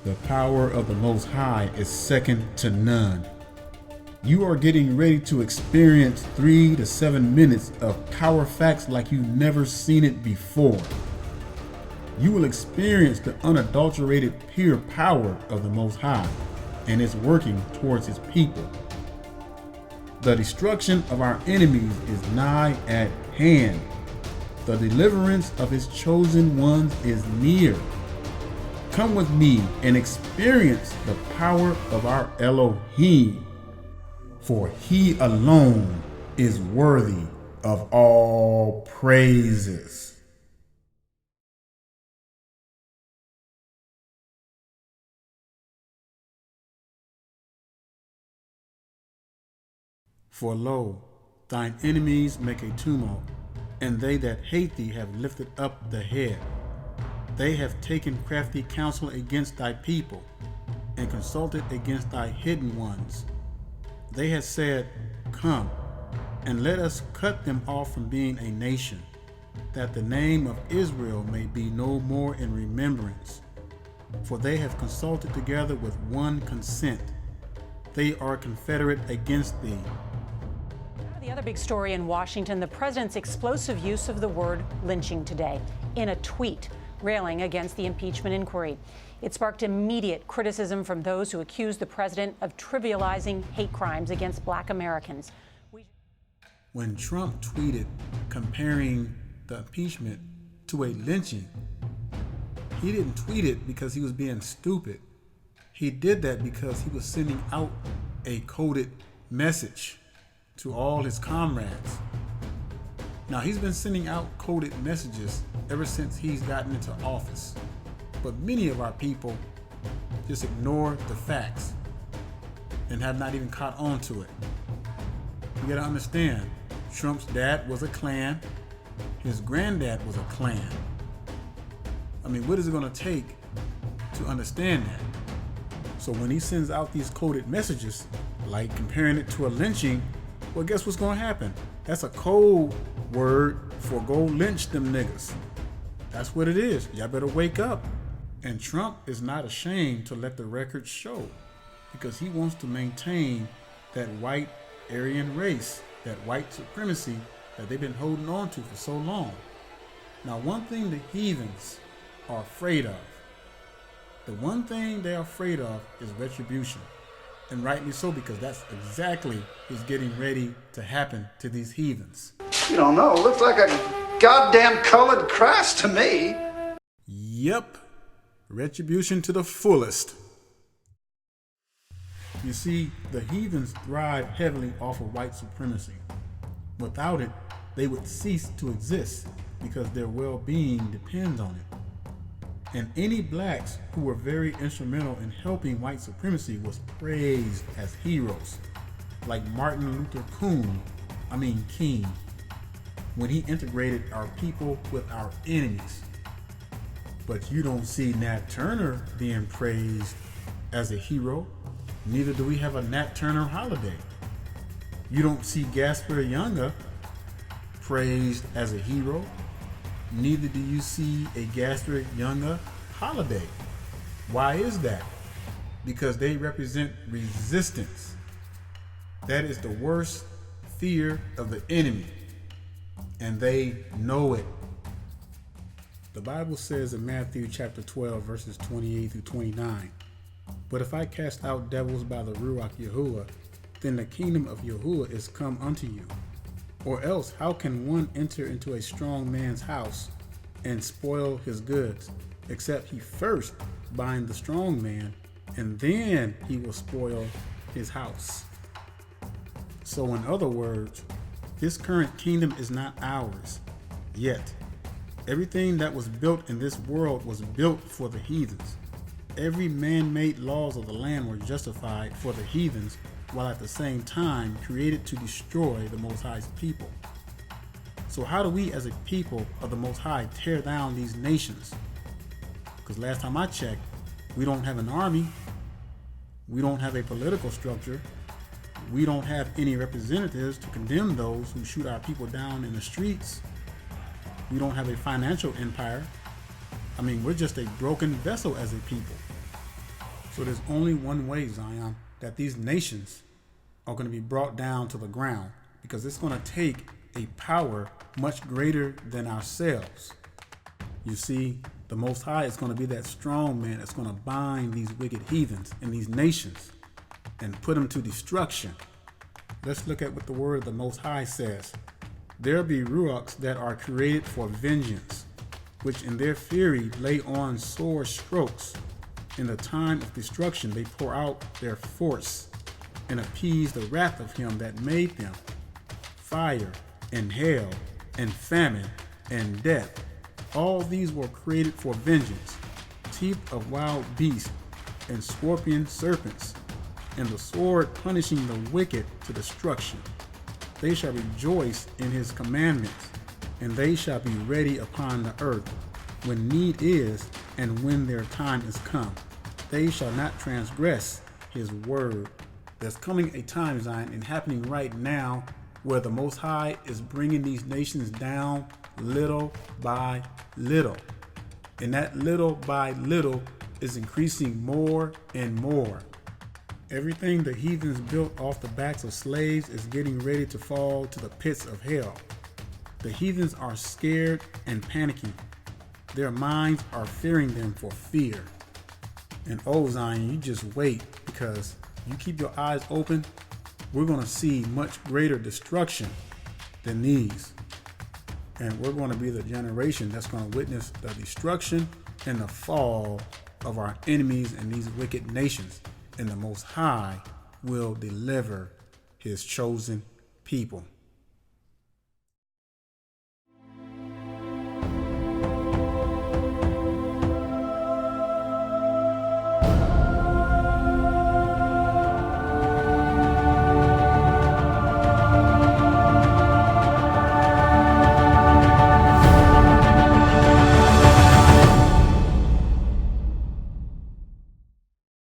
The power of the Most High is second to none. You are getting ready to experience 3 to 7 minutes of power facts like you've never seen it before. You will experience the unadulterated pure power of the Most High and its working towards his people. The destruction of our enemies is nigh at hand. The deliverance of his chosen ones is near. Come with me and experience the power of our Elohim, for he alone is worthy of all praises. For lo, thine enemies make a tumult, and they that hate thee have lifted up the head. They have taken crafty counsel against thy people, and consulted against thy hidden ones. They have said, Come, and let us cut them off from being a nation, that the name of Israel may be no more in remembrance. For they have consulted together with one consent. They are confederate against thee. The other big story in Washington, the president's explosive use of the word lynching today in a tweet railing against the impeachment inquiry. It sparked immediate criticism from those who accused the president of trivializing hate crimes against Black Americans. When Trump tweeted comparing the impeachment to a lynching, he didn't tweet it because he was being stupid. He did that because he was sending out a coded message to all his comrades. Now, he's been sending out coded messages ever since he's gotten into office. But many of our people just ignore the facts and have not even caught on to it. You gotta understand, Trump's dad was a Klan, his granddad was a Klan. I mean, what is it gonna take to understand that? So when he sends out these coded messages, like comparing it to a lynching, well, guess what's gonna happen? That's a code word for go lynch them niggas. That's what it is. Y'all better wake up. And Trump is not ashamed to let the record show, because he wants to maintain that white Aryan race, that white supremacy that they've been holding on to for so long. Now, one thing the heathens are afraid of, the one thing they're afraid of is retribution. And rightly so, because that's exactly what's getting ready to happen to these heathens. You don't know. It looks like a goddamn colored Christ to me. Yep. Retribution to the fullest. You see, the heathens thrive heavily off of white supremacy. Without it, they would cease to exist because their well-being depends on it. And any blacks who were very instrumental in helping white supremacy was praised as heroes, like Martin Luther King, when he integrated our people with our enemies. But you don't see Nat Turner being praised as a hero. Neither do we have a Nat Turner holiday. You don't see Gaspar Younger praised as a hero. Neither do you see a Gaspar Younger holiday. Why is that? Because they represent resistance. That is the worst fear of the enemy, and they know it. The Bible says in Matthew chapter 12, verses 28 through 29, But if I cast out devils by the Ruach Yahuwah, then the kingdom of Yahuwah is come unto you. Or else, how can one enter into a strong man's house and spoil his goods, except he first bind the strong man, and then he will spoil his house? So in other words, this current kingdom is not ours yet. Everything that was built in this world was built for the heathens. Every man-made laws of the land were justified for the heathens, while at the same time created to destroy the Most High's people. So how do we as a people of the Most High tear down these nations? Because last time I checked, we don't have an army, we don't have a political structure, we don't have any representatives to condemn those who shoot our people down in the streets. We don't have a financial empire. I mean, we're just a broken vessel as a people. So there's only one way, Zion, that these nations are going to be brought down to the ground, because it's going to take a power much greater than ourselves. You see, the Most High is going to be that strong man that's going to bind these wicked heathens and these nations and put them to destruction. Let's look at what the word of the Most High says. There be ruachs that are created for vengeance, which in their fury lay on sore strokes. In the time of destruction they pour out their force and appease the wrath of him that made them. Fire and hail and famine and death, all these were created for vengeance. Teeth of wild beasts and scorpion serpents, and the sword punishing the wicked to destruction. They shall rejoice in his commandments, and they shall be ready upon the earth when need is and when their time is come. They shall not transgress his word. There's coming a time, Zion, and happening right now, where the Most High is bringing these nations down little by little. And that little by little is increasing more and more. Everything the heathens built off the backs of slaves is getting ready to fall to the pits of hell. The heathens are scared and panicking. Their minds are fearing them for fear. And oh, Zion, you just wait, because you keep your eyes open, we're going to see much greater destruction than these. And we're going to be the generation that's going to witness the destruction and the fall of our enemies and these wicked nations. And the Most High will deliver his chosen people.